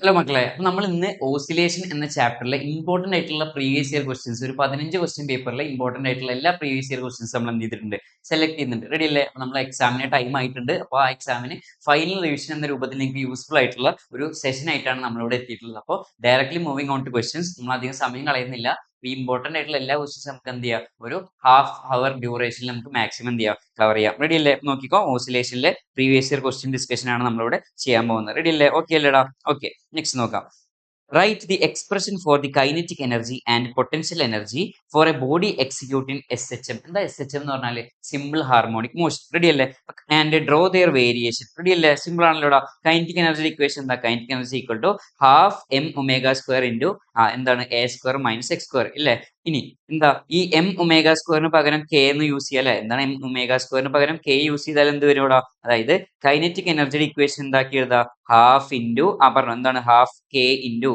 Hello മക്കളെ, നമ്മൾ ഇന്ന് ഓസിലേഷൻ എന്ന ചാപ്റ്ററിലെ ഇമ്പോർട്ടന്റ് ആയിട്ടുള്ള പ്രീവിയസ് ഇയർ ക്വസ്റ്റ്യൻസ് ഒരു 15 ക്വസ്റ്റ്യൻ പേപ്പറിലെ ഇമ്പോർട്ടന്റ് ആയിട്ടുള്ള എല്ലാ പ്രീവിയസ് ഇയർ ക്വസ്റ്റ്യൻസ് നമ്മൾ എന്ത് ചെയ്തിട്ടുണ്ട്, സെലക്ട് ചെയ്യുന്നുണ്ട്. റെഡി അല്ലേ? നമ്മൾ എക്സാമിന് ടൈം ആയിട്ടുണ്ട്. അപ്പോൾ ആ എക്സാമിന് ഫൈനൽ റിവിഷൻ എന്ന രൂപത്തിൽ നിങ്ങൾക്ക് യൂസ്ഫുൾ ആയിട്ടുള്ള ഒരു സെഷൻ ആയിട്ടാണ് നമ്മളിവിടെ എത്തിയിട്ടുള്ളത്. അപ്പോൾ directly moving on two questions. നമ്മൾ അധികം സമയം കളയുന്നില്ല. ഈ ഇമ്പോർട്ടന്റ് ആയിട്ടുള്ള എല്ലാ ക്വസ്റ്റ്യൻസ് നമുക്ക് എന്ത് ചെയ്യാം, ഒരു ഹാഫ് അവർ ഡ്യൂറേഷനിൽ നമുക്ക് മാക്സിമം എന്ത് ചെയ്യാം, കവർ ചെയ്യാം. റെഡി അല്ലേ? നോക്കിക്കോ, ഓസിലേഷനിലെ പ്രീവിയസ് ഇയർ ക്വസ്റ്റ്യൻ ഡിസ്കഷൻ ആണ് നമ്മളിവിടെ ചെയ്യാൻ പോകുന്നത്. റെഡി അല്ലേ? ഓക്കെ അല്ലേടാ? ഓക്കെ, നെക്സ്റ്റ് നോക്കാം. Write the expression for the kinetic energy and potential energy for a body executing SHM. എന്താ SHM എന്ന് പറഞ്ഞാല് സിമ്പിൾ ഹാർമോണിക് മോഷൻ. റെഡി അല്ലേ? And draw their variation. Ready അല്ലേ? സിമ്പിൾ ആണല്ലോടാ. കൈനറ്റിക് എനർജി ഇക്വേഷൻ എന്താ? Kinetic energy equal to half M omega square into എന്താണ് A square minus X square ഇല്ലേ? ഇനി എന്താ ഈ എം ഒമേഗ സ്ക്വയറിന് പകരം കെ എന്ന് യൂസ് ചെയ്യാം അല്ലെ? എന്താണ് എം ഒമേഗ സ്ക്വയറിന് പകരം കെ യൂസ് ചെയ്താൽ എന്ത് വരും ഇവിടെ? അതായത് കൈനറ്റിക് എനർജിയുടെ ഇക്വേഷൻ എന്താക്കി എഴുതാ? ഹാഫ് ഇൻറ്റു പറഞ്ഞു എന്താണ് ഹാഫ് കെ ഇൻറ്റു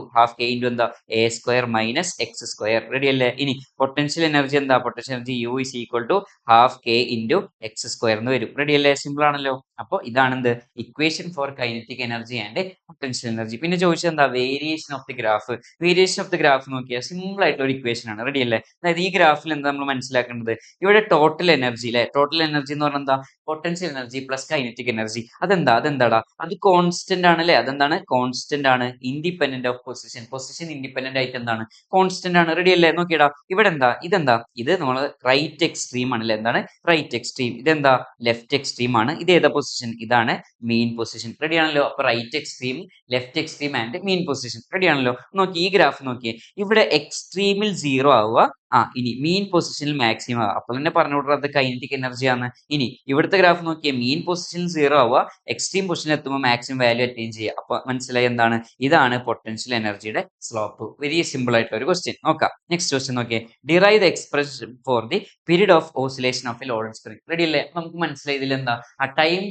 എന്താ A square minus X square. Ready അല്ലേ? ഇനി പൊട്ടൻഷ്യൽ എനർജി എന്താ? Potential energy U is equal to half K into X square എന്ന് വരും. റെഡി അല്ലേ? സിമ്പിൾ ആണല്ലോ. അപ്പോൾ ഇതാണ് എന്ത് equation for kinetic energy and potential energy. പിന്നെ ചോദിച്ചത് എന്താ? Variation of the graph. Variation of the graph നോക്കിയാൽ സിമ്പിൾ ആയിട്ടുള്ള ഒരു ഇക്വേഷൻ ആണ്. റെഡി അല്ലേ? അതായത് ഈ ഗ്രാഫിൽ എന്താ നമ്മൾ മനസ്സിലാക്കേണ്ടത്? ഇവിടെ ടോട്ടൽ എനർജി അല്ലെ? ടോട്ടൽ എനർജി എന്ന് പറഞ്ഞാൽ എന്താ? Potential energy plus kinetic energy. അതെന്താടാ? അത് കോൺസ്റ്റന്റ് ആണ് അല്ലെ? അതെന്താണ്? കോൺസ്റ്റന്റ് ആണ്. Independent of position. Position independent ആയിട്ട് എന്താണ്? കോൺസ്റ്റന്റ് ആണ്. റെഡി അല്ലേ? നോക്കിയടാ, ഇവിടെ എന്താ? ഇതെന്താ? ഇത് നമ്മൾ റൈറ്റ് എക്സ്ട്രീം ആണ് അല്ലെ? എന്താണ്? Right extreme. ഇതെന്താ? ലെഫ്റ്റ് എക്സ്ട്രീം ആണ്. ഇത് ഏതാ പൊസിഷൻ? ഇതാണ് മീൻ പൊസിഷൻ. റെഡി ആണല്ലോ? അപ്പൊ right extreme, left extreme and mean position. Ready ആണല്ലോ? നോക്കി ഈ ഗ്രാഫ് നോക്കിയേ. ഇവിടെ എക്സ്ട്രീമിൽ 0 ആവുക, ഇനി മീൻ പൊസിഷനിൽ മാക്സിമം ആവുക. അപ്പോൾ തന്നെ പറഞ്ഞു വിടുന്നത് കൈനറ്റിക് എനർജി ആണ്. ഇനി ഇവിടുത്തെ ഗ്രാഫ് നോക്കിയാൽ മീൻ പൊസിഷനിൽ 0 ആവുക, എക്സ്ട്രീം പൊസിഷനിൽ എത്തുമ്പോൾ മാക്സിമം വാല്യൂ അറ്റൈൻ ചെയ്യുക. അപ്പൊ മനസ്സിലായി എന്താണ്? ഇതാണ് പൊട്ടൻഷ്യൽ എനർജിയുടെ സ്ലോപ്പ്. വെരി സിമ്പിൾ ആയിട്ടുള്ള ഒരു ക്വസ്റ്റ്യൻ. നോക്കാം നെക്സ്റ്റ് ക്വസ്റ്റ്യൻ നോക്കിയേ. Derive the expression for the period of oscillation of a loaded spring. Ready അല്ലേ? നമുക്ക് മനസ്സിലായി ഇതിൽ എന്താ ആ ടൈം,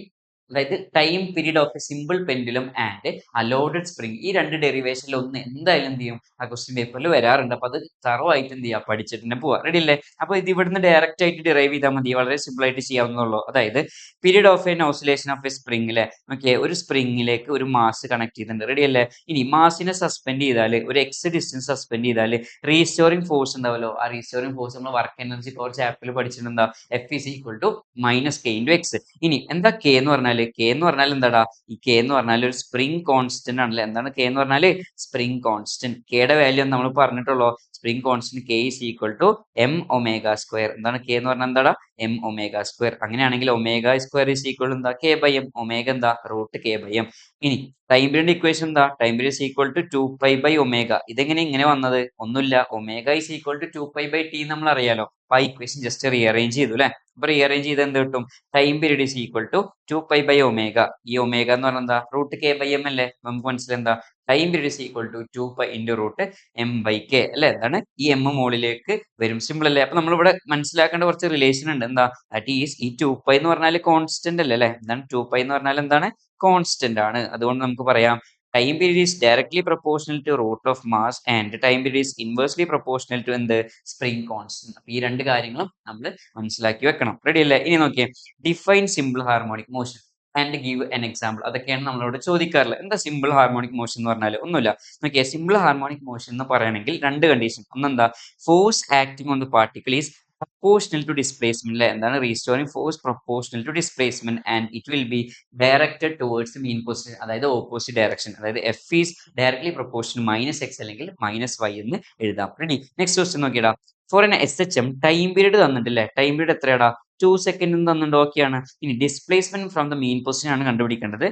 അതായത് time period of a simple pendulum and a loaded spring. ഈ രണ്ട് ഡെറിവേഷനിൽ ഒന്ന് എന്തായാലും എന്ത് ചെയ്യും, ആ ക്വസ്റ്റ്യൻ പേപ്പറിൽ വരാറുണ്ട്. അപ്പൊ അത് തറവായിട്ട് എന്ത് ചെയ്യുക, പഠിച്ചിട്ട് തന്നെ പോവാ. റെഡി അല്ലേ? അപ്പൊ ഇത് ഇവിടുന്ന് ഡയറക്റ്റ് ആയിട്ട് ഡിറൈവ് ചെയ്താൽ മതി. വളരെ സിമ്പിൾ ആയിട്ട് ചെയ്യാവുന്നുള്ളൂ. അതായത് period of an oscillation of a സ്പ്രിംഗിലെ ഓക്കെ, ഒരു സ്പ്രിംഗിലേക്ക് ഒരു മാസ് കണക്ട് ചെയ്തിട്ടുണ്ട്. റെഡി അല്ലേ? ഇനി മാസിനെ സസ്പെൻഡ് ചെയ്താൽ, ഒരു എക്സ് ഡിസ്റ്റൻസ് സസ്പെൻഡ് ചെയ്താൽ റീസ്റ്റോറിംഗ് ഫോഴ്സ് ഉണ്ടാവല്ലോ. ആ റീസ്റ്റോറിംഗ് ഫോഴ്സ് നമ്മൾ വർക്ക് എനർജി പവർ ചാപ്റ്ററിൽ പഠിച്ചിട്ടുണ്ട്. എന്താ? F is equal to minus K into X. ഇനി എന്താ കെ എന്ന് പറഞ്ഞാൽ? കെ എന്ന് പറഞ്ഞാൽ എന്താടാ? ഈ കെ എന്ന് പറഞ്ഞാൽ ഒരു സ്പ്രിംഗ് കോൺസ്റ്റന്റ് ആണല്ലേ? എന്താണ് കെ എന്ന് പറഞ്ഞാൽ? Spring constant. കെയുടെ വാല്യൂ നമ്മൾ പറഞ്ഞിട്ടുള്ളൂ. Spring constant K is equal to M omega square. എന്താണ് കെ എന്ന് പറഞ്ഞാൽ? എന്താടാ? M omega square. അങ്ങനെയാണെങ്കിൽ ഒമേഗ സ്ക്വയർ ഇസ് ഈക്വൽ എന്താ? K by M. ഒമേഗ എന്താ? Root K by M. ഇനി ടൈം പീരീഡ് ഇക്വേഷൻ എന്താ? Time period is equal to 2π by omega. ഇതെങ്ങനെ ഇങ്ങനെ വന്നത്? ഒന്നുമില്ല, omega is equal to 2π by T നമ്മൾ അറിയാലോ. അപ്പൊ ആ ഇക്വേഷൻ ജസ്റ്റ് റീഅറേഞ്ച് ചെയ്തു അല്ലെ? അപ്പൊ റീഅറേഞ്ച് ചെയ്ത് എന്ത് കിട്ടും? Time period is equal to 2π by omega. ഈ ഒമേഗ എന്ന് പറഞ്ഞാൽ എന്താ? റൂട്ട് കെ ബൈ എം അല്ലേ? നമുക്ക് മനസ്സിലായി എന്താ? Time period is equal to 2π into root M by K അല്ലെ? എന്താണ്? ഈ എം മുകളിലേക്ക് വരും. സിമ്പിൾ അല്ലേ? അപ്പൊ നമ്മളിവിടെ മനസ്സിലാക്കേണ്ട കുറച്ച് റിലേഷൻ ഉണ്ട്. എന്താ? ദാറ്റ് ഈസ് ഈ 2π എന്ന് പറഞ്ഞാൽ കോൺസ്റ്റന്റ് അല്ലേ? എന്താണ് 2π എന്ന് പറഞ്ഞാൽ? എന്താണ്? കോൺസ്റ്റന്റ് ആണ്. അതുകൊണ്ട് നമുക്ക് പറയാം time period is directly proportional to root of mass and time period is inversely proportional to എന്ത്? Spring constant. അപ്പൊ ഈ രണ്ട് കാര്യങ്ങളും നമ്മൾ മനസ്സിലാക്കി വെക്കണം. റെഡി അല്ലേ? ഇനി നോക്കിയേ, define simple harmonic motion and give an example. അതൊക്കെയാണ് നമ്മളോട് ചോദിക്കാറുള്ളത്. എന്താ സിമ്പിൾ ഹാർമോണിക് മോഷൻ എന്ന് പറഞ്ഞാൽ? ഒന്നുമില്ല, നോക്കിയേ, സിമ്പിൾ ഹാർമോണിക് മോഷൻ എന്ന് പറയണമെങ്കിൽ രണ്ട് കണ്ടീഷൻ. ഒന്നെന്താ? Force acting on the particle is proportional to displacement അല്ലെ? എന്താണ്? restoring force proportional to displacement and it will be directed towards the mean position, അതായത് ഓപ്പോസിറ്റ് ഡയറക്ഷൻ. അതായത് F is directly proportional minus X അല്ലെങ്കിൽ minus Y എന്ന് എഴുതാം. Ready? Next question നോക്കിയടാ. For an S H M time period തന്നിട്ടില്ലേ? Time period എത്രയാടാ? 2 second തന്നിട്ടുണ്ട്. ഓക്കെയാണ്. ഇനി displacement from the mean position ആണ് കണ്ടുപിടിക്കേണ്ടത്.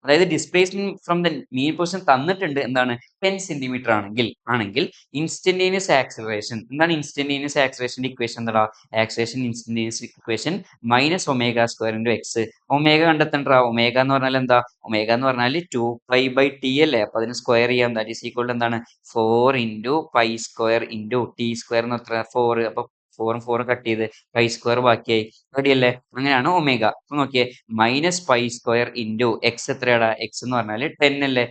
അതായത് displacement from the mean position തന്നിട്ടുണ്ട്. എന്താണ്? 10 സെന്റിമീറ്റർ ആണെങ്കിൽ ഇൻസ്റ്റന്റേനിയസ് ആക്സിലറേഷൻ. എന്താണ് ഇൻസ്റ്റന്റേനിയസ് ആക്സിലറേഷന്റെ ഇക്വേഷൻ? എന്താ? Acceleration instantaneous equation minus omega square into X. Omega കണ്ടെത്തണ്ട. Omega എന്ന് പറഞ്ഞാൽ എന്താ? ഒമേഗ എന്ന് പറഞ്ഞാൽ 2π ബൈ ടി അല്ലേ? അപ്പൊ അതിന് സ്ക്വയർ ചെയ്യാം. ദാറ്റ് ഈസ് ഈക്വൽ ടു എന്താണ്? 4 into pi square into T square എന്ന് എത്ര? 4. അപ്പൊ 4 കട്ട് ചെയ്ത് പൈ സ്ക്വയർ ബാക്കിയായി. റെഡി അല്ലേ? അങ്ങനെയാണ് ഒമേഗ. അപ്പൊ നോക്കിയേ, minus pi square into X എത്രയാടാ? എക്സ് എന്ന് പറഞ്ഞാൽ 10 അല്ലേ?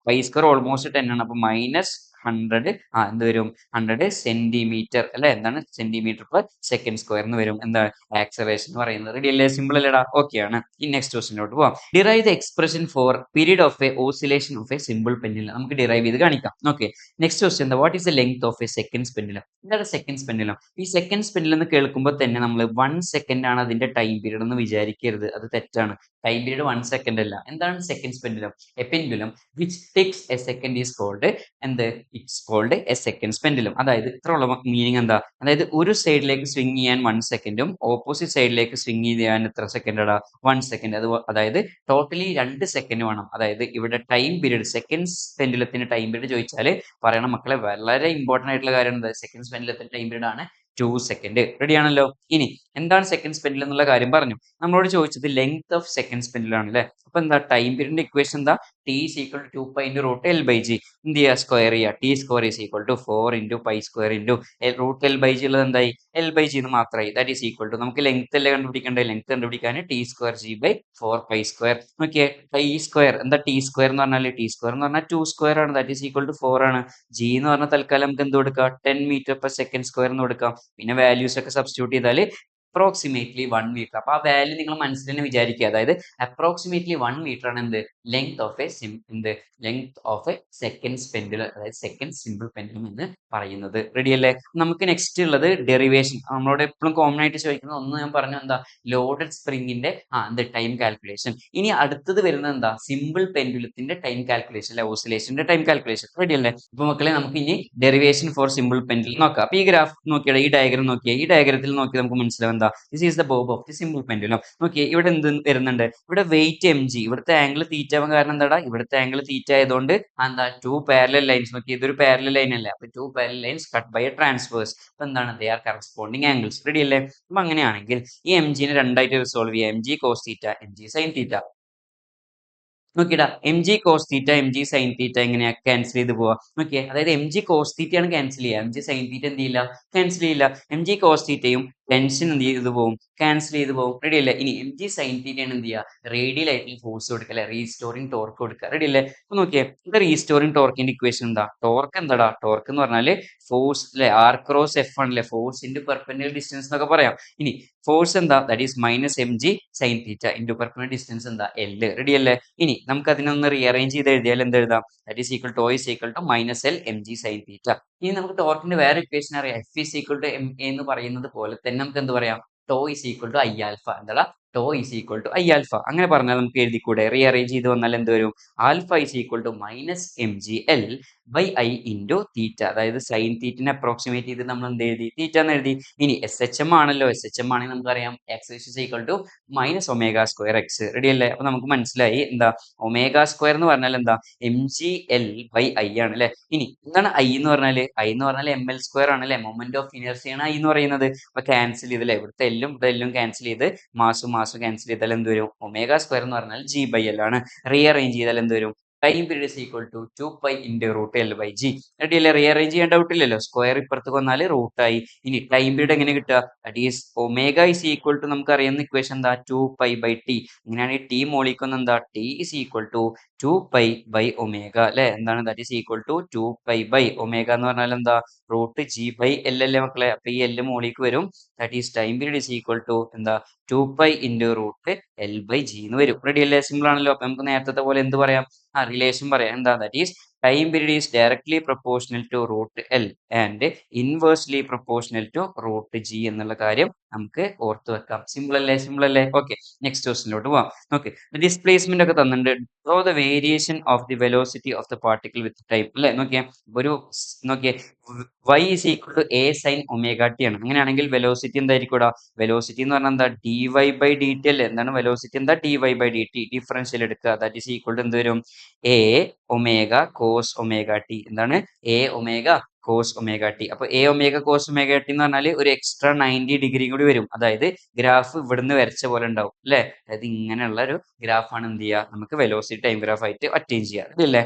പൈ സ്ക്വയർ ഓൾമോസ്റ്റ് 10 ആണ്. അപ്പൊ മൈനസ് 100 എന്ത് വരും 100 സെന്റിമീറ്റർ അല്ലെ എന്താണ് സെന്റിമീറ്റർ പെർ സെക്കൻഡ് സ്ക്വയർ എന്ന് വരും എന്താ ആക്സലറേഷൻ എന്ന് പറയുന്നത്. റെഡി അല്ലേ? സിമ്പിൾ അല്ലേടാ? ഓക്കെ ആണ്. ഈ നെക്സ്റ്റ് ക്വസ്റ്റിനോട്ട് പോവാം. Derive the expression four period of A oscillation of a simple pendulum. നമുക്ക് ഡിറൈവ് ചെയ്ത് കാണിക്കാം. ഓക്കെ, നെക്സ്റ്റ് ക്വസ്റ്റ്യൻ എന്താ? What is the length of A second pendulum? എന്താണ് സെക്കൻഡ് പെൻഡുലം? ഈ സെക്കൻഡ് പെൻഡുലം എന്ന് കേൾക്കുമ്പോൾ തന്നെ നമ്മൾ 1 സെക്കൻഡ് ആണ് അതിന്റെ ടൈം പീരീഡ് എന്ന് വിചാരിക്കരുത്, അത് തെറ്റാണ്. ടൈം പീരീഡ് 1 സെക്കൻഡ് അല്ല. എന്താണ് second pendulum? A pendulum which takes a second is called എന്ത്? It's called a second pendulum. അതായത് ഇത്രയുള്ള മീനിങ് എന്താ? അതായത് ഒരു സൈഡിലേക്ക് സ്വിംഗ് ചെയ്യാൻ 1 സെക്കൻഡും ഓപ്പോസിറ്റ് സൈഡിലേക്ക് സ്വിംഗ് ചെയ്യാൻ എത്ര സെക്കൻഡാ? 1 സെക്കൻഡ്. അതായത് ടോട്ടലി 2 സെക്കൻഡ് വേണം. അതായത് ഇവിടെ ടൈം പീരീഡ് സെക്കൻഡ്സ് പെൻഡുലത്തിന്റെ ടൈം പീരീഡ് ചോദിച്ചാൽ പറയണം മക്കളെ, വളരെ ഇമ്പോർട്ടന്റ് ആയിട്ടുള്ള കാര്യം എന്താ? സെക്കൻഡ്സ് പെൻഡുലത്തിന്റെ ടൈം പീരീഡ് ആണ് 2 സെക്കൻഡ്. റെഡി ആണല്ലോ? ഇനി എന്താണ് സെക്കൻഡ്സ് പെൻഡുലം എന്നുള്ള കാര്യം പറഞ്ഞു. നമ്മളോട് ചോദിച്ചത് ലെങ്ത് ഓഫ് സെക്കൻഡ്സ് പെൻഡുലം ആണ് അല്ലേ? അപ്പൊ എന്താ ടൈം പീരീഡിന്റെ ഇക്വേഷൻ എന്താ? T is equal to 2 pi into root L by G. എന്ത് ചെയ്യുക? സ്ക്വയർ ചെയ്യുക. T square is equal to 4 into pi square into root L by G ഉള്ളത് എന്തായി? എൽ ബൈ ജി എന്ന് മാത്രമായി. ദാറ്റ് ഈസ് ഈക്വൽ ടു നമുക്ക് length അല്ലേ കണ്ടുപിടിക്കേണ്ടത്? ലെങ്ത് കണ്ടുപിടിക്കാൻ T square G by 4 pi square. നോക്കിയേ, ടി സ്ക്വയർ എന്താ? ടി സ്ക്വയർ എന്ന് പറഞ്ഞാൽ ടി സ്ക്വയർ എന്ന് പറഞ്ഞാൽ 2 സ്ക്വയർ ആണ്. ദാറ്റ് ഈസ് ഈക്വൽ ടു 4 ആണ്. ജി എന്ന് പറഞ്ഞാൽ തൽക്കാലം നമുക്ക് എന്ത് കൊടുക്കാം? 10 മീറ്റർ പെർ സെക്കൻഡ് സ്ക്വയർ എന്ന് കൊടുക്കാം. പിന്നെ വാല്യൂസ് ഒക്കെ സബ്സ്റ്റിറ്റ്യൂട്ട് ചെയ്താൽ അപ്രോക്സിമേറ്റ്ലി 1 മീറ്റർ. അപ്പൊ ആ വാല്യൂ നിങ്ങൾ മനസ്സിൽ തന്നെ വിചാരിക്കുക. അതായത് അപ്രോക്സിമേറ്റ്ലി 1 മീറ്റർ ആണ് എന്ത്? Length of A length of A second pendulum, അതായത് സെക്കൻഡ് സിമ്പിൾ പെൻഡുലം എന്ന് പറയുന്നത്. റെഡി അല്ലേ? നമുക്ക് നെക്സ്റ്റ് ഉള്ളത് ഡെറിവേഷൻ. നമ്മളോട് എപ്പോഴും കോമൺ ആയിട്ട് ചോദിക്കുന്നത് ഒന്ന് ഞാൻ പറഞ്ഞു എന്താ? ലോഡഡ് സ്പ്രിങ്ങിന്റെ എന്ത് ടൈം കാൽക്കുലേഷൻ. ഇനി അടുത്തത് വരുന്നത് എന്താ? സിമ്പിൾ പെൻഡുലത്തിന്റെ ടൈം കാൽക്കുലേഷൻ അല്ലെ? ഓസിലേഷന്റെ ടൈം കാൽക്കുലേഷൻ. റെഡി അല്ലേ? അപ്പൊ മക്കളെ നമുക്ക് ഇനി ഡെറിവേഷൻ ഫോർ സിമ്പിൾ പെൻഡുലം നോക്കാം. അപ്പൊ ഈ ഗ്രാഫ് നോക്കിയാൽ, ഈ ഡയഗ്രം നോക്കിയാൽ, ഈ ഡയഗ്രത്തിൽ നോക്കി നമുക്ക് മനസ്സിലാവും എന്താ? This is the Bob of the simple pendulum. നോക്കിയേ, ഇവിടെ എന്ത് വരുന്നുണ്ട്? ഇവിടെ വെയിറ്റ് എം ജി. ഇവിടുത്തെ ആംഗിൾ തീറ്റ ആവാൻ കാരണം എന്താടാ? ഇവിടുത്തെ ആംഗിൾ തീറ്റ ആയതുകൊണ്ട് എന്താ? 2 പാരലൽ ലൈൻസ്. നോക്കി, ഇതൊരു പാരലൽ ലൈൻ അല്ലേ? അപ്പൊ 2 parallel lines cut by a transverse. അപ്പൊ എന്താണ്? They are corresponding angles. Ready അല്ലേ? അപ്പൊ അങ്ങനെയാണെങ്കിൽ ഈ എം ജിനെ രണ്ടായിട്ട് റിസോൾവ് ചെയ്യാം. M G cos theta, M G sine theta. നോക്കിയടാ, M G cos theta M G sine theta എങ്ങനെയാ ക്യാൻസൽ ചെയ്ത് പോവാ? നോക്കിയേ, അതായത് എം ജി കോസ് തീറ്റ ആണ് ക്യാൻസൽ ചെയ്യുക, എം ജി സൈൻ തീറ്റ എന്ത് ചെയ്യില്ല? ക്യാൻസൽ ചെയ്യില്ല. എം ജി കോസ് തീറ്റയും ടെൻഷൻ എന്ത് ചെയ്ത് പോകും? ക്യാൻസൽ ചെയ്ത് പോകും. റെഡി അല്ലേ? ഇനി എം ജി സൈൻ തീറ്റയാണ് എന്ത് ചെയ്യുക? റേഡിയൽ ആയിട്ട് ഫോഴ്സ് കൊടുക്കുക അല്ലെ? റീസ്റ്റോറിംഗ് ടോർക്ക് കൊടുക്കുക. റെഡി അല്ലേ? അപ്പൊ നോക്കിയേ, ഇവിടെ റീസ്റ്റോറിംഗ് ടോർക്കിന്റെ ഇക്വേഷൻ എന്താ? ടോർക്ക് എന്താടാ? ടോർക്ക് എന്ന് പറഞ്ഞാല് ഫോഴ്സ് അല്ലെ? ആർ ക്രോസ് എഫ് ആണ് അല്ലെ? ഫോഴ്സ് ഇൻറ്റു പെർപെൻഡിക്കുലർ ഡിസ്റ്റൻസ് എന്നൊക്കെ പറയാം. ഇനി ഫോഴ്സ് എന്താ? That is minus M G sine theta into perpendicular distance എന്താ? എൽ. റെഡി അല്ലേ? ഇനി നമുക്ക് അതിനൊന്ന് റീഅറേഞ്ച് ചെയ്ത് എഴുതിയാൽ എന്ത് എഴുതാം? That is equal to is equal to minus L M G sine theta. ഇനി നമുക്ക് ടോർക്കിന്റെ വേറെ ഇക്വേഷൻ അറിയാം. F is equal to M A എന്ന് പറയുന്നത് പോലെ തന്നെ നമുക്ക് എന്ത് പറയാം? Tau is equal to I alpha. എന്താ? Tau is equal to I alpha. അങ്ങനെ പറഞ്ഞാൽ നമുക്ക് എഴുതിക്കൂടെ? റീഅറേഞ്ച് ചെയ്ത് വന്നാൽ എന്ത് വരും? Alpha is equal to minus M G L by I into theta. അതായത് സൈൻ തീറ്റിനെ അപ്രോക്സിമേറ്റ് ചെയ്ത് നമ്മൾ എന്ത് എഴുതി? തീറ്റ എന്ന് എഴുതി. ഇനി എസ് എച്ച് എം ആണല്ലോ. എസ് എച്ച് എം ആണെങ്കിൽ നമുക്കറിയാം X is equal to minus omega square X. Ready അല്ലേ? അപ്പൊ നമുക്ക് മനസ്സിലായി എന്താ? ഒമേഗ സ്ക്വയർ എന്ന് പറഞ്ഞാൽ എന്താ? M G L by I ആണ് അല്ലെ? ഇനി എന്താണ് ഐ എന്ന് പറഞ്ഞാല്? ഐ എന്ന് പറഞ്ഞാൽ എം എൽ സ്ക്വയർ ആണ് അല്ലെ? മൊമെന്റ് ഓഫ് ഇനർസിയാണ് ഐ എന്ന് പറയുന്നത്. അപ്പൊ ക്യാൻസൽ ചെയ്തല്ലേ? ഇവിടുത്തെ എല്ലും ഇവിടെ എല്ലും ക്യാൻസൽ ചെയ്ത് മാസും ക്യാൻസൽ ചെയ്താൽ എന്ത് വരും? ഒമേഗ സ്ക്വയർ എന്ന് പറഞ്ഞാൽ ജി ബൈ എൽ ആണ്. റീഅറേഞ്ച് ചെയ്താൽ എന്ത് വരും? Time period is equal to 2 pi into root L by G. Ready അല്ലേ? റീഅറേഞ്ച് ചെയ്യാൻ ഡൗട്ട് ഇല്ലല്ലോ. സ്ക്വയർ ഇപ്പുറത്ത് വന്നാൽ റൂട്ടായി. ഇനി ടൈം പീരീഡ് എങ്ങനെ കിട്ടുക? That is omega is equal to നമുക്ക് അറിയുന്ന ഇക്വേഷൻ എന്താ? 2 പൈ ബൈ ടി. ഇങ്ങനെയാണെങ്കിൽ ടി മോളിക്കുന്ന എന്താ? T is equal to 2 pi by omega അല്ലെ? എന്താണ്? That is equal to 2 pi by omega എന്ന് പറഞ്ഞാൽ എന്താ? റൂട്ട് ജി ബൈ എൽ അല്ലേ മക്കളെ? അപ്പൊ ഈ എൽ മോളിക്ക് വരും. That is time period is equal to എന്താ? 2 pi into root L by G എന്ന് വരും. റെഡി അല്ലേ? സിമ്പിൾ ആണല്ലോ. അപ്പൊ നമുക്ക് നേരത്തെ പോലെ എന്ത് പറയാം? റിലേഷൻ പറയാം. എന്താ? That is time period is directly proportional to root L and inversely proportional to root G എന്നുള്ള കാര്യം നമുക്ക് ഓർത്ത് വെക്കാം. സിമ്പിൾ അല്ലേ? സിമ്പിൾ അല്ലേ? ഓക്കെ, നെക്സ്റ്റ് ക്വസ്റ്റിലോട്ട് പോവാം. ഓക്കെ, ഡിസ്പ്ലേസ്മെന്റ് ഒക്കെ തന്നിട്ടുണ്ട്. Draw the variation of the velocity of the particle with time അല്ലെ? നോക്കിയേ, ഒരു നോക്കിയേ, y is equal to a sin omega t ആണ്. അങ്ങനെയാണെങ്കിൽ വെലോസിറ്റി എന്തായിരിക്കും? വെലോസിറ്റി എന്ന് പറഞ്ഞാൽ എന്താ? dy by dt അല്ലേ? എന്താണ് വെലോസിറ്റി? എന്താ? dy by dt. ഡിഫറൻഷ്യൽ എടുക്കുക. ദാറ്റ് ഈസ് ഈക്വൽ ടു എന്ത് വരും? a omega cos omega T. എന്താണ്? a omega cos omega T. അപ്പൊ a omega cos omega T എന്ന് പറഞ്ഞാൽ ഒരു എക്സ്ട്രാ 90 ഡിഗ്രി കൂടി വരും. അതായത് ഗ്രാഫ് ഇവിടുന്ന് വരച്ച പോലെ ഉണ്ടാവും അല്ലെ? അതായത് ഇങ്ങനെയുള്ള ഒരു ഗ്രാഫാണ് എന്ത് ചെയ്യുക? നമുക്ക് വെലോസിറ്റി ടൈം ഗ്രാഫ് ആയിട്ട് അറ്റൈൻ ചെയ്യുക. ഇതല്ലേ?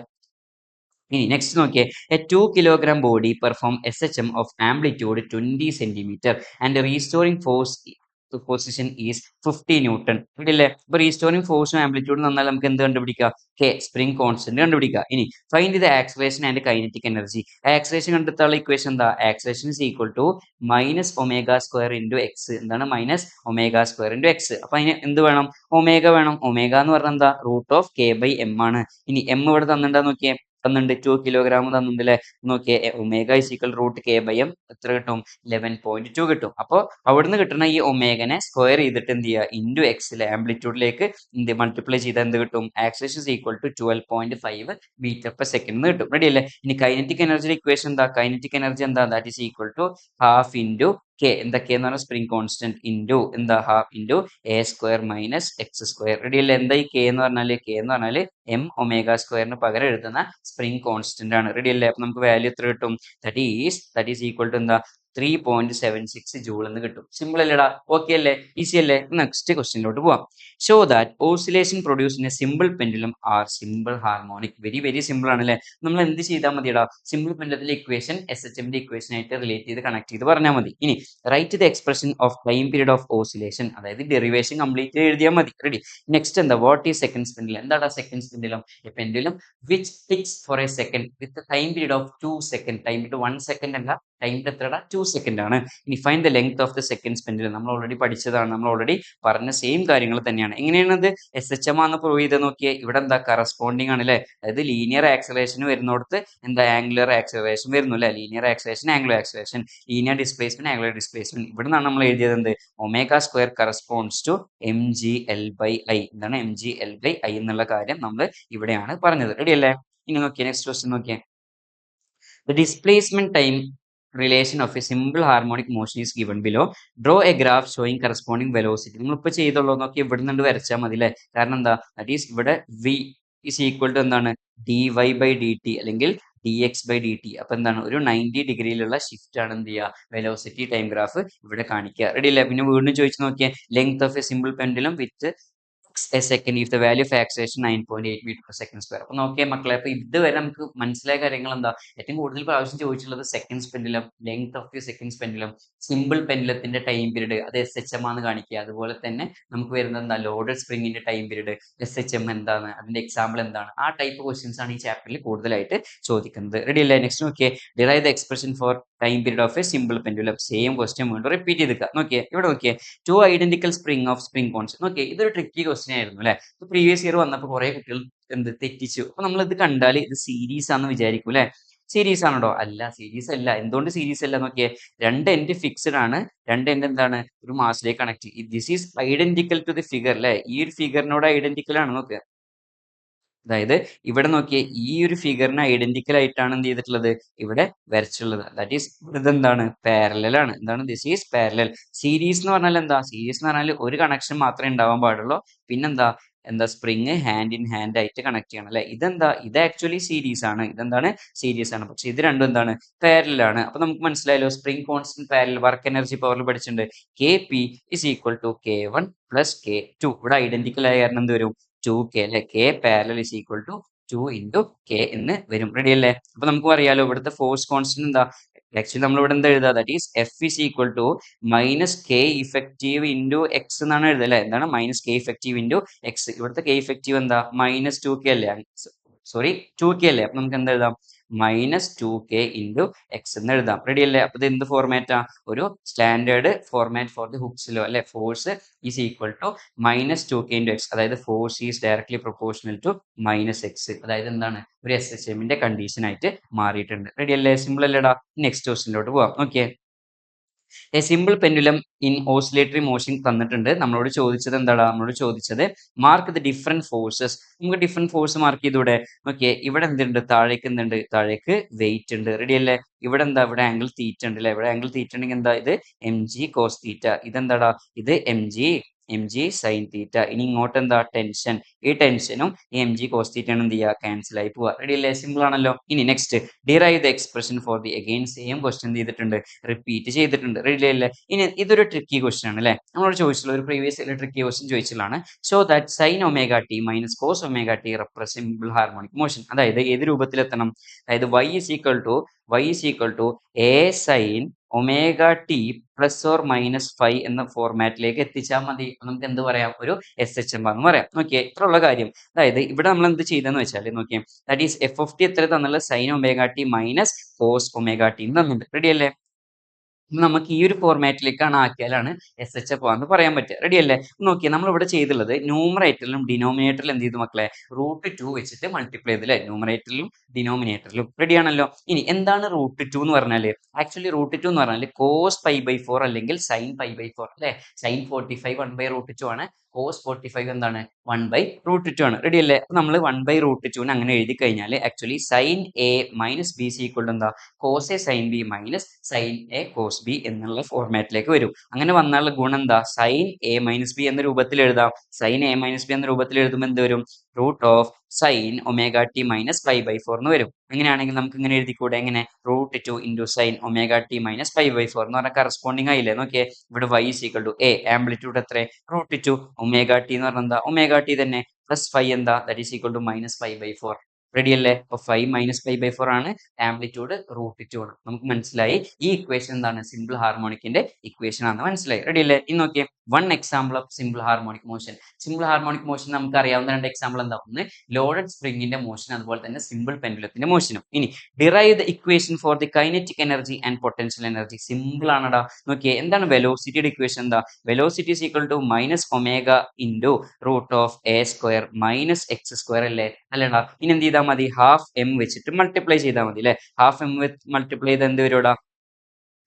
ഇനി നെക്സ്റ്റ് നോക്കിയേ, A 2 kilogram body perform S H M of amplitude 20 centimetre and restoring force position is 50 newton. റെഡിയല്ലേ? അപ്പൊ റീസ്റ്റോറിംഗ് ഫോഴ്സും ആംപ്ലിറ്റ്യൂഡും തന്നാൽ നമുക്ക് എന്ത് കണ്ടുപിടിക്കാം? കെ സ്പ്രിംഗ് കോൺസ്റ്റന്റ് കണ്ടുപിടിക്കാം. ഇനി find the acceleration and kinetic energy. Acceleration കണ്ടെത്താനുള്ള ഇക്വേഷൻ എന്താ? Acceleration is equal to minus omega square into X. എന്താണ് minus omega square into X? അപ്പൊ അതിന് എന്ത് വേണം? ഒമേഗ വേണം. ഒമേഗ എന്ന് പറഞ്ഞാൽ എന്താ? Root of K by M ആണ്. ഇനി എം ഇവിടെ തന്നിട്ടുണ്ടോ നോക്കിയേ, തന്നിട്ടുണ്ട് 2 കിലോഗ്രാം തന്നിട്ടുണ്ട് അല്ലേ? നോക്കിയേ omega is equal root K by M എത്ര കിട്ടും? 11.2 കിട്ടും. അപ്പോൾ അവിടുന്ന് കിട്ടുന്ന ഈ ഒമേഗനെ സ്ക്വയർ ചെയ്തിട്ട് എന്ത് ചെയ്യുക? ഇൻറ്റു എക്സിലെ ആംപ്ലിറ്റ്യൂഡിലേക്ക് എന്ത് മൾട്ടിപ്ലൈ ചെയ്താൽ എന്ത് കിട്ടും? Acceleration is equal to 12.5 metre per second എന്ന് കിട്ടും. റെഡി അല്ലേ? ഇനി കൈനറ്റിക് എനർജിയുടെ ഇക്വേഷൻ എന്താ? കൈനറ്റിക് എനർജി എന്താ? That is equal to half into K. എന്താ കെ എന്ന് പറഞ്ഞാൽ സ്പ്രിംഗ് കോൺസ്റ്റന്റ് ഇൻറ്റു എന്താ half into A square minus X square. Ready അല്ലേ? എന്താ ഈ കെ എന്ന് പറഞ്ഞാല്? കെ എന്ന് പറഞ്ഞാല് എം ഒമേഗ സ്ക്വയറിന് പകരം എഴുതുന്ന സ്പ്രിംഗ് കോൺസ്റ്റന്റ് ആണ്. റെഡി അല്ലേ? അപ്പൊ നമുക്ക് വാല്യൂ എത്ര കിട്ടും? ദാറ്റ് ഈസ് ഈക്വൽ ടു എന്താ? 3.76 ജൂൾ എന്ന് കിട്ടും. സിമ്പിൾ അല്ലേടാ? ഓക്കെ അല്ലേ? ഈസി അല്ലേ? നെക്സ്റ്റ് ക്വസ്റ്റ്യനിലോട്ട് പോവാം. Show that oscillation produce in a simple pendulum are simple harmonic. Very very simple ആണ് അല്ലേ? നമ്മൾ എന്ത് ചെയ്താൽ മതിയടാ? സിമ്പിൾ പെൻഡുലത്തിലെ ഇക്വേഷൻ എസ് എച്ച് എമ്മിന്റെ ഇക്വേഷൻ ആയിട്ട് റിലേറ്റ് ചെയ്ത് കണക്ട് ചെയ്ത് പറഞ്ഞാൽ മതി. ഇനി write the expression of time period of oscillation, അതായത് ഡെറിവേഷൻ കംപ്ലീറ്റ് എഴുതിയാൽ മതി. റെഡി? നെക്സ്റ്റ് എന്താ? What is second pendulum? എന്താടാ second pendulum? A pendulum which ticks for a second with time period of 2 second. Time period 1 second അല്ല, time എത്രടാ? 2 second ആണ്. ഇനി find the length of the second pendulum. നമ്മൾ already പഠിച്ചതാണ്, നമ്മൾ already പറഞ്ഞ same കാര്യങ്ങൾ തന്നെയാണ്. എങ്ങനെയാണത്? എസ് എച്ച് എം ആണെന്ന് പ്രൂവ് ചെയ്ത് നോക്കിയേ. ഇവിടെ എന്താ? കറസ്പോണ്ടിങ് ആണ് അല്ലേ? അതായത് ലീനിയർ ആക്സലേഷൻ വരുന്നിടത്ത് എന്താ? ആംഗുലർ ആക്സലേഷൻ വരുന്നു അല്ലേ? Linear acceleration, angular acceleration, linear displacement, angular displacement. ഇവിടെ നിന്നാണ് നമ്മൾ എഴുതിയത് എന്ത്? Omega square corresponds to M G L by I. എന്താണ് M G L by I എന്നുള്ള കാര്യം നമ്മൾ ഇവിടെയാണ് പറഞ്ഞത്. റെഡി അല്ലേ? ഇനി നോക്കിയേ, നെക്സ്റ്റ് ക്വസ്റ്റ്യൻ നോക്കിയേ. The displacement time relation of a simple harmonic motion is given below. Draw a graph showing corresponding velocity. നമ്മളിപ്പോൾ ചെയ്തുള്ളൂ നോക്കി ഇവിടെ നിന്ന് വരച്ചാൽ മതി അല്ലേ? കാരണം എന്താ? ദാറ്റ് ഈസ് ഇവിടെ v is equal to എന്താണ്? dy by dt അല്ലെങ്കിൽ dx by dt. അപ്പൊ എന്താണ്? ഒരു 90 ഡിഗ്രിയിലുള്ള ഷിഫ്റ്റ് ആണ് എന്ത് ചെയ്യുക? വെലോസിറ്റി ടൈം ഗ്രാഫ് ഇവിടെ കാണിക്കുക. റെഡി അല്ലേ? പിന്നെ വീണ്ടും ചോദിച്ചു നോക്കിയേ, length of a simple pendulum with a second if the value of acceleration 9.8 meter per second square. അപ്പൊ നോക്കിയേ മക്കളെ, അപ്പൊ ഇതുവരെ നമുക്ക് മനസ്സിലായ കാര്യങ്ങൾ എന്താ? ഏറ്റവും കൂടുതൽ പ്രാവശ്യം ചോദിച്ചിട്ടുള്ളത് second pendulum, length of the second pendulum, simple പെൻഡുലത്തിന്റെ ടൈം പീരീഡ്, അത് എസ് എച്ച് എം ആണെന്ന് കാണിക്കുക. അതുപോലെ തന്നെ നമുക്ക് വരുന്നത് എന്താ? ലോഡഡ് സ്പ്രിങ്ങിന്റെ time period, S H M എന്താണ്, അതിന്റെ എക്സാമ്പിൾ എന്താണ്? ആ ടൈപ്പ് ക്വസ്റ്റ്യൻസ് ആണ് ഈ ചാപ്റ്ററിൽ കൂടുതലായിട്ട് ചോദിക്കുന്നത്. റെഡി അല്ലേ? നെക്സ്റ്റ് നോക്കിയേ, derive the expression for time period of a simple pendulum. Same question വീണ്ടും റിപ്പീറ്റ് ചെയ്തിക്കുക. നോക്കിയേ ഇവിടെ നോക്കിയേ, two identical spring of spring constant. നോക്കിയേ ഇതൊരു ട്രിക്കി ക്വസ്റ്റ്യൻ ആയിരുന്നു അല്ലെ? പ്രീവിയസ് ഇയർ വന്നപ്പോൾ കുറെ കുട്ടികൾ എന്ത് തെറ്റിച്ചു. അപ്പൊ നമ്മൾ ഇത് കണ്ടാൽ ഇത് സീരീസ് ആണെന്ന് വിചാരിക്കും അല്ലെ? സീരീസ് ആണോ? അല്ല, സീരീസ് അല്ല. എന്തുകൊണ്ട് സീരീസ് അല്ല? നോക്കിയേ, രണ്ട് എൻഡ് ഫിക്സ്ഡ് ആണ്, രണ്ട് എൻഡ് എന്താണ്? ഒരു മാസിലേക്ക് connect. This is identical to the figure അല്ലെ? ഈ ഒരു ഫിഗറിനോട് ഐഡന്റിക്കൽ ആണ്. നോക്കുക, അതായത് ഇവിടെ നോക്കിയേ, ഈ ഒരു ഫിഗറിന് ഐഡന്റിക്കൽ ആയിട്ടാണ് എന്ത് ചെയ്തിട്ടുള്ളത്? ഇവിടെ വരച്ചുള്ളത്. ദാറ്റ് ഈസ് ഇതെന്താണ്? പാരലൽ ആണ്. എന്താണ്? This is parallel. സീരീസ് എന്ന് പറഞ്ഞാൽ എന്താ? സീരീസ് എന്ന് പറഞ്ഞാൽ ഒരു കണക്ഷൻ മാത്രമേ ഉണ്ടാവാൻ പാടുള്ളൂ. പിന്നെന്താ? സ്പ്രിങ് ഹാൻഡ് ഇൻ ഹാൻഡ് ആയിട്ട് കണക്ട് ചെയ്യണം അല്ലെ? ഇതെന്താ? ഇത് ആക്ച്വലി സീരീസ് ആണ്. ഇതെന്താണ്? സീരീസ് ആണ്. പക്ഷെ ഇത് രണ്ടും എന്താണ്? പാരലൽ ആണ്. അപ്പൊ നമുക്ക് മനസ്സിലായല്ലോ, spring constant parallel work energy പവറിൽ പഠിച്ചിട്ടുണ്ട്. K P is equal to K1 plus K2. ഇവിടെ ഐഡന്റിക്കൽ ആയ കാരണം എന്ത് വരും? 2K അല്ലെ? K parallel is equal to 2 into K എന്ന് വരും. റെഡി അല്ലേ? അപ്പൊ നമുക്ക് അറിയാലോ ഇവിടുത്തെ ഫോഴ്സ് കോൺസ്റ്റന്റ് എന്താ? ആക്ച്വലി നമ്മൾ ഇവിടെ എന്താ എഴുതുക? That is F is equal to minus K effective into X എന്നാണ് എഴുതുക അല്ലെ? എന്താണ്? Minus K effective into X. ഇവിടുത്തെ കെ ഇഫക്റ്റീവ് എന്താ? മൈനസ് 2K അല്ലേ? സോറി 2K അല്ലേ? അപ്പൊ നമുക്ക് എന്താ എഴുതാം? മൈനസ് 2K ഇൻറ്റു എക്സ് എന്ന് എഴുതാം. റെഡി അല്ലേ? അപ്പൊ ഇത് എന്ത് ഫോർമാറ്റാ? ഒരു standard format for the Hooke's law അല്ലെ? Force is equal to minus 2K into x. അതായത് force is directly proportional to minus x. അതായത് എന്താണ്? ഒരു എസ് എച്ച് എമ്മിന്റെ കണ്ടീഷൻ ആയിട്ട് മാറിയിട്ടുണ്ട്. റെഡി അല്ലേ? സിമ്പിൾ അല്ലേടാ? നെക്സ്റ്റ് ക്വസ്റ്റിനിലോട്ട് പോവാം. Okay, A simple pendulum in oscillatory motion തന്നിട്ടുണ്ട്. നമ്മളോട് ചോദിച്ചത് എന്താടാ? നമ്മളോട് ചോദിച്ചത് മാർക്ക് ദ ഡിഫറെന്റ് ഫോഴ്സസ്. നമുക്ക് ഡിഫറെന്റ് ഫോഴ്സ് മാർക്ക് ചെയ്തൂടെ? ഓക്കെ, ഇവിടെ എന്തുണ്ട്? താഴേക്ക് എന്തുണ്ട്? താഴേക്ക് വെയിറ്റ് ഉണ്ട്. റെഡി അല്ലേ? ഇവിടെ എന്താ? ഇവിടെ ആംഗിൾ തീറ്റ ഉണ്ട് അല്ലെ? ഇവിടെ ആംഗിൾ തീറ്റ ഉണ്ടെങ്കിൽ എന്താ? ഇത് എം ജി കോസ് തീറ്റ. ഇതെന്താടാ? ഇത് എം ജി സൈൻ തീറ്റ. ഇനി ഇങ്ങോട്ട് എന്താ? ടെൻഷൻ. ഈ ടെൻഷനും ഈ എം ജി കോസ് തീറ്റയാണ് എന്ത് ചെയ്യുക? ക്യാൻസൽ ആയി പോവുക. റെഡി അല്ലേ? സിമ്പിൾ ആണല്ലോ. ഇനി next, derive the expression for the again same question ചെയ്തിട്ടുണ്ട്, റിപ്പീറ്റ് ചെയ്തിട്ടുണ്ട്. റെഡി അല്ലേ? ഇനി ഇതൊരു ട്രിക്കി ക്വസ്റ്റ്യൻ ആണ് അല്ലെ? നമ്മളോട് ചോദിച്ചുള്ള ഒരു പ്രീവിയസ് ട്രിക്കി ക്വസ്റ്റ്യൻ ചോദിച്ചതാണ്. So that sine omega T minus cos omega T represent simple harmonic motion. അതായത് ഏത് രൂപത്തിലെത്തണം? അതായത് y is equal to a sin omega T plus or minus 5 എന്ന ഫോർമാറ്റിലേക്ക് എത്തിച്ചാൽ മതി. നമുക്ക് എന്ത് പറയാം? ഒരു SHM എന്ന് പറയാം. നോക്കിയേ, ഇത്രയുള്ള കാര്യം. അതായത് ഇവിടെ നമ്മൾ എന്ത് ചെയ്തെന്ന് വെച്ചാൽ നോക്കിയേ, that is F of T എത്ര തന്നുള്ളത്? Sine omega T minus cos omega T തന്നിട്ടുണ്ട്. റെഡി അല്ലേ? നമുക്ക് ഈ ഒരു ഫോർമാറ്റിലേക്കാണ് ആക്കിയാലാണ് SHF എന്ന് പറയാൻ പറ്റുക. റെഡി അല്ലേ? നോക്കിയേ, നമ്മൾ ഇവിടെ ചെയ്തുള്ളത് ന്യൂമറേറ്ററിലും ഡിനോമിനേറ്ററിലും എന്ത് ചെയ്തു മക്കളെ? √2 വെച്ചിട്ട് മൾട്ടിപ്ലൈ ചെയ്ത് അല്ലേ? ന്യൂമറേറ്ററിലും ഡിനോമിനേറ്ററിലും. റെഡി ആണല്ലോ? ഇനി എന്താണ് √2 എന്ന് പറഞ്ഞാല്? ആക്ച്വലി √2 എന്ന് പറഞ്ഞാൽ കോസ് π/4 അല്ലെങ്കിൽ സൈൻ π/4 അല്ലെ? സൈൻ 45 1/√2 ആണ്. കോസ് 45 എന്താണ്? 1/√2 ആണ്. റെഡി അല്ലേ? അപ്പൊ നമ്മൾ 1/√2 അങ്ങനെ എഴുതി കഴിഞ്ഞാൽ actually sine A minus B C equal എന്താ? Cos A sine B minus sine A cos B എന്നുള്ള ഫോർമാറ്റിലേക്ക് വരും. അങ്ങനെ വന്നാൽ ഗുണം എന്താ? സൈൻ എ മൈനസ് ബി എന്ന രൂപത്തിൽ എഴുതാം. സൈൻ എ മൈനസ് ബി എന്ന രൂപത്തിൽ എഴുതുമ്പോൾ എന്ത് വരും? √ സൈൻ ഒമേഗ ടി മൈനസ് π/4 എന്ന് വരും. അങ്ങനെയാണെങ്കിൽ നമുക്ക് ഇങ്ങനെ എഴുതിക്കൂടെ? എങ്ങനെ? √2 into sine omega T minus π/4 എന്ന് പറഞ്ഞാൽ കറസ്പോണ്ടിങ് ആയില്ലേ? നോക്കിയേ, ഇവിടെ y is equal to A, amplitude എത്ര? √2 ഒമേഗ ടി എന്ന് പറഞ്ഞാൽ എന്താ? ഒമേഗ ടി തന്നെ പ്ലസ് 5 എന്താ? That is equal to minus π/4. Ready അല്ലേ? അപ്പൊ 5 മൈനസ് π/4 ആണ്, ആംപ്ലിറ്റ്യൂഡ് √2 ആണ്. നമുക്ക് മനസ്സിലായി ഈ ഇക്വേഷൻ എന്താണ്? സിമ്പിൾ ഹാർമോണിക്കിന്റെ ഇക്വേഷൻ ആണെന്ന് മനസ്സിലായി. റെഡി അല്ലേ? ഇനി നോക്കിയേ, one example of simple harmonic motion. Simple harmonic motion നമുക്ക് അറിയാവുന്ന രണ്ട് എക്സാമ്പിൾ എന്താ? ഒന്ന് ലോഡഡ് സ്പ്രിംഗിന്റെ മോഷൻ, അതുപോലെ തന്നെ സിമ്പിൾ പെൻഡുലത്തിന്റെ മോഷനും. ഇനി derive the equation for the kinetic energy and potential energy. Simple ആണടാ. നോക്കിയേ, എന്താണ് വെലോസിറ്റിയുടെ ഇക്വേഷൻ? എന്താ? Velocity is equal to minus omega into √a² minus x² അല്ലേ? അല്ലേടാ? ഇനി എന്ത് ചെയ്താൽ മതി? ഹാഫ് എം വെച്ചിട്ട് മൾട്ടിപ്ലൈ ചെയ്താൽ മതി അല്ലെ? ഹാഫ് എം വെച്ച് മൾട്ടിപ്ലൈ ചെയ്ത് എന്ത് വരുടാ?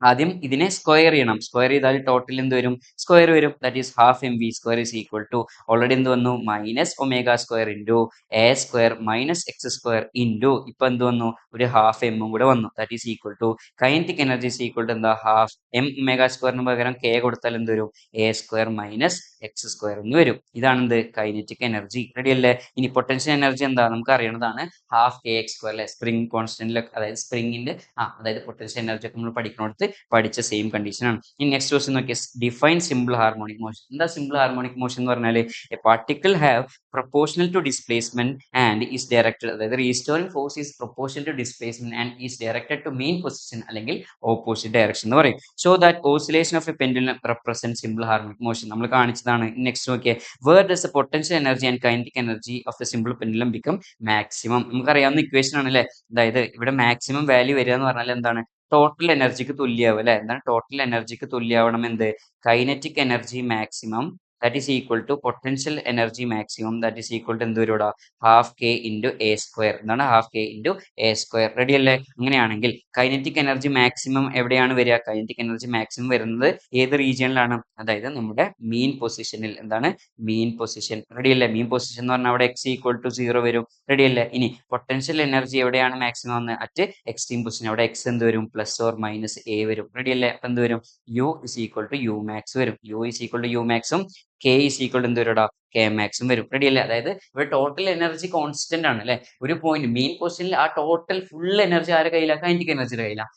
ആദ്യം ഇതിനെ സ്ക്വയർ ചെയ്യണം. സ്ക്വയർ ചെയ്താൽ ടോട്ടൽ എന്ത് വരും? സ്ക്വയർ വരും. That is half M V square is equal to already എന്ത് വന്നു? Minus omega square into a² minus x² into ഇപ്പൊ എന്ത് വന്നു? ഒരു ഹാഫ് എമ്മും കൂടെ വന്നു. That is equal to kinetic energy is equal to എന്താ? ഹാഫ് എം ഒമേഗ സ്ക്വയറിന് പകരം k കൊടുത്താൽ എന്ത് വരും? a² മൈനസ് x² എന്ന് വരും. ഇതാണ് എന്ത്? Kinetic energy. റെഡി അല്ലേ? ഇനി പൊട്ടൻഷ്യൽ എനർജി എന്താ? നമുക്ക് അറിയണതാണ് ഹാഫ് kx² അല്ലെ? സ്പ്രിംഗ് കോൺസ്റ്റന്റിലൊക്കെ, അതായത് സ്പ്രിംഗിന്റെ അതായത് പൊട്ടൻഷ്യൽ എനർജി ഒക്കെ നമ്മൾ പഠിക്കുന്നിടത്ത് പഠിച്ച സെയിം കണ്ടീഷൻ ആണ്. ഇനി നെക്സ്റ്റ് ക്വസ്റ്റ്യൻ നോക്കിയാൽ ഡിഫൈൻ സിമ്പിൾ ഹാർമോണിക് മോഷൻ. എന്താ സിമ്പിൾ ഹാർമോണിക് മോഷൻ എന്ന് പറഞ്ഞാൽ? A particle have proportional to displacement and is directed, അതായത് restoring force is proportional to displacement and is directed to mean position അല്ലെങ്കിൽ opposite direction എന്ന് പറയും. Show that oscillation of a pendulum represent simple harmonic motion. നമ്മൾ കാണിച്ചതാണ്. Next നോക്കിയേ, where does the potential energy and kinetic energy of the simple pendulum become maximum. നമുക്കറിയാവുന്ന equation ആണ് അല്ലെ? അതായത് ഇവിടെ മാക്സിമം വാല്യൂ വരിക എന്ന് പറഞ്ഞാൽ എന്താണ്? ടോട്ടൽ എനർജിക്ക് തുല്യമാവും അല്ലെ? എന്താണ് ടോട്ടൽ എനർജിക്ക് തുല്യമാവണം? എന്ത്? Kinetic energy maximum that is equal to potential energy maximum that is equal to എന്ത് വരും? Half K into a². എന്താണ്? Half K into a². Ready അല്ലേ? അങ്ങനെയാണെങ്കിൽ കൈനറ്റിക് എനർജി മാക്സിമം എവിടെയാണ് വരിക? കൈനറ്റിക് എനർജി മാക്സിമം വരുന്നത് ഏത് റീജിയനിലാണ്? അതായത് നമ്മുടെ മീൻ പൊസിഷനിൽ. എന്താണ്? മീൻ പൊസിഷൻ. റെഡി അല്ലേ? മീൻ പൊസിഷൻ എന്ന് പറഞ്ഞാൽ അവിടെ x ഈക്വൽ ടു 0 വരും. റെഡി അല്ലേ? ഇനി പൊട്ടൻഷ്യൽ എനർജി എവിടെയാണ് മാക്സിമം വന്ന്? At extreme position. അവിടെ x എന്ത് വരും? പ്ലസ് ഓർ മൈനസ് a വരും. റെഡി അല്ലേ? അപ്പൊ എന്ത് വരും? u is equal to u max വരും. u is equal to u മാക്സും k ഇസ് ഈക്വൽ ടു എന്ത് വരും? k മാക്സും വരും. റെഡി അല്ലേ? അതായത് ഇവിടെ ടോട്ടൽ എനർജി കോൺസ്റ്റന്റ് ആണ് അല്ലെ? ഒരു പോയിന്റ് മെയിൻ പൊസിഷനിൽ ആ ടോട്ടൽ ഫുൾ എനർജി ആരുടെ കയ്യിലാണ്? കൈനറ്റിക് എനർജിയുടെ കയ്യിലാണ്.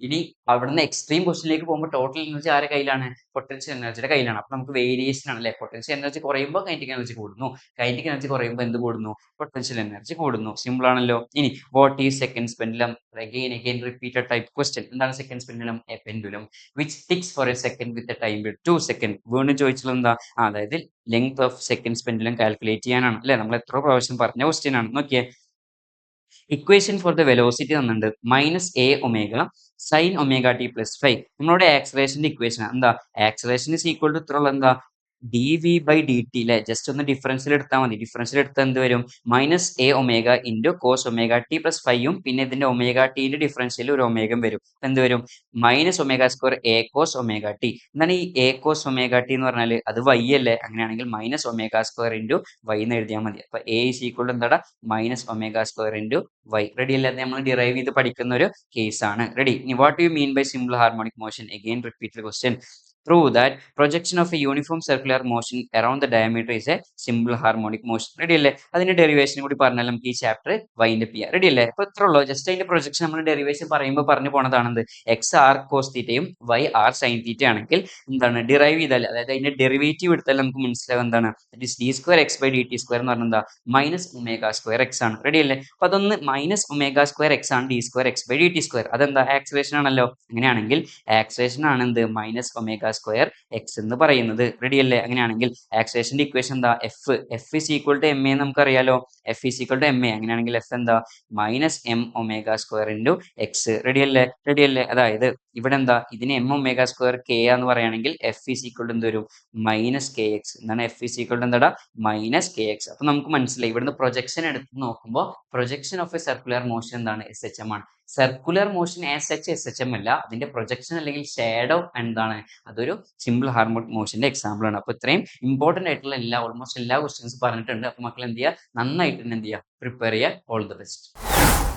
ഇനി അവിടുന്ന് എക്സ്ട്രീം പൊസിഷനിലേക്ക് പോകുമ്പോൾ ടോട്ടൽ എനർജി ആരുടെ കയ്യിലാണ്? പൊട്ടൻഷ്യൽ എനർജിയുടെ കയ്യിലാണ്. അപ്പൊ നമുക്ക് വേരിയേഷൻ ആണ് അല്ലെ? പൊട്ടൻഷ്യൽ എനർജി കുറയുമ്പോൾ കൈനറ്റിക് എനർജി കൂടുന്നു, കൈനറ്റിക് എനർജി കുറയുമ്പോൾ എന്ത് കൂടുന്നു? പൊട്ടൻഷ്യൽ എനർജി കൂടുന്നു. സിമ്പിൾ ആണല്ലോ. ഇനി what is second pendulum? Again repeated type question. എന്താണ് second pendulum? A pendulum which ticks for a second with a time with 2 second. വീണ്ടും ചോദിച്ചത് എന്താ? അതായത് length of seconds pendulum calculate ചെയ്യാനാണ് അല്ലെ? നമ്മൾ എത്ര പ്രാവശ്യം പറഞ്ഞ ക്വസ്റ്റ്യൻ ആണ്. നോക്കിയേ, ഇക്വേഷൻ ഫോർ ദ വെലോസിറ്റി തന്നിട്ടുണ്ട് minus a omega sine omega T plus 5. നമ്മളോട് ആക്സലേഷന്റെ ഇക്വേഷൻ എന്താ? ആക്സലേഷൻ ഇസ് ഈക്വൽ ടു ഇത്ര എന്താ? dv/dt അല്ലെ? ജസ്റ്റ് ഒന്ന് ഡിഫറൻഷ്യൽ എടുത്താൽ മതി. ഡിഫറൻഷ്യൽ എടുത്താൽ എന്ത് വരും? Minus a omega into cos omega T plus 5ഉം പിന്നെ ഇതിന്റെ ഒമേഗ ടിന്റെ ഡിഫറൻഷ്യൽ ഒരു ഒമേഗം വരും. എന്ത് വരും? Minus omega square a cos omega T. എന്താണ് ഈ a കോസ് ഒമേഗ ടി എന്ന് പറഞ്ഞാൽ? അത് y അല്ലേ? അങ്ങനെയാണെങ്കിൽ minus omega square into y എന്ന് എഴുതിയാൽ മതി. അപ്പൊ a ഇസ് ഈക്വൽ ടു എന്താ? Minus omega square into y. Ready അല്ലേ? അത് നമ്മൾ ഡിറൈവ് ചെയ്ത് പഠിക്കുന്ന ഒരു കേസ് ആണ്. റെഡി. ഇനി what you mean by simple harmonic motion? Again repeated question. Prove that projection of a uniform circular motion around the diameter is a simple harmonic motion. Ready അല്ലേ? അതിന്റെ ഡെറിവേഷൻ കൂടി പറഞ്ഞാൽ നമുക്ക് ഈ ചാപ്റ്റർ വൈൻഡ് അപ്പ് ചെയ്യാം. Ready അല്ലേ? അപ്പൊ ഇത്ര ഉള്ളൂ. ജസ്റ്റ് അതിന്റെ പ്രൊജക്ഷൻ നമ്മൾ ഡെറിവേഷൻ പറയുമ്പോൾ പറഞ്ഞു പോണതാണെന്ത്, എക്സ് ആർ കോസ് തീറ്റയും വൈ ആർ സൈൻ തീറ്റ ആണെങ്കിൽ എന്താണ് ഡിറൈവ് ചെയ്താൽ, അതായത് അതിന്റെ ഡെറിവേറ്റീവ് എടുത്താൽ നമുക്ക് മനസ്സിലാവും എന്താണ് D square X by D T square എന്ന് പറഞ്ഞാൽ എന്താ മൈനസ് ഒമേഗ സ്ക്വയർ എക്സ് ആണ്. റെഡി അല്ലേ? അപ്പൊ അതൊന്ന് മൈനസ് ഒമേഗ സ്ക്വയർ എക്സ് ആണ് D square X by D T square. അതെന്താ ആക്സിലേഷൻ ആണല്ലോ. അങ്ങനെയാണെങ്കിൽ ആക്സിലേഷൻ ആണ് എന്ത് മൈനസ് ഒമേഗ സ്ക്വയർ എക്സ് എന്ന് പറയുന്നത്. റെഡി അല്ലേ? അങ്ങനെയാണെങ്കിൽ ആക്സിലേഷന്റെ ഇക്വേഷൻ എന്താ F is equal to M A നമുക്കറിയാലോ. F is equal to M A. അങ്ങനെയാണെങ്കിൽ എഫ് എന്താ minus M omega square into x. Ready അല്ലേ? റെഡി അല്ലേ? അതായത് ഇവിടെ എന്താ ഇതിന് എം ഒമേഗ സ്ക്വയർ കെ എന്ന് പറയുകയാണെങ്കിൽ എഫ് ഇസ് ഈക്വൽ ടു എന്ത് വരും മൈനസ് കെ എക്സ്. എന്താണ് എഫ് ഇസ് ഈക്വൽ ടു എന്താ മൈനസ് കെ എക്സ്. അപ്പൊ നമുക്ക് മനസ്സിലായി ഇവിടുന്ന് പ്രൊജക്ഷൻ എടുത്ത് നോക്കുമ്പോൾ projection of A circular motion എന്താണ് എസ് എച്ച് എം ആണ്. Circular motion as H S H M അല്ല, അതിന്റെ പ്രൊജക്ഷൻ അല്ലെങ്കിൽ ഷാഡോ എന്താണ് അതൊരു സിമ്പിൾ ഹാർമോണിക് മോഷന്റെ എക്സാമ്പിൾ ആണ്. അപ്പൊ ഇത്രയും ഇമ്പോർട്ടന്റ് ആയിട്ടുള്ള ഓൾമോസ്റ്റ് എല്ലാ ക്വസ്റ്റ്യൻസ് പറഞ്ഞിട്ടുണ്ട്. അപ്പൊ മക്കൾ എന്ത് ചെയ്യുക, നന്നായിട്ട് തന്നെ എന്ത് ചെയ്യുക, പ്രിപ്പയർ ചെയ്യുക. All the best.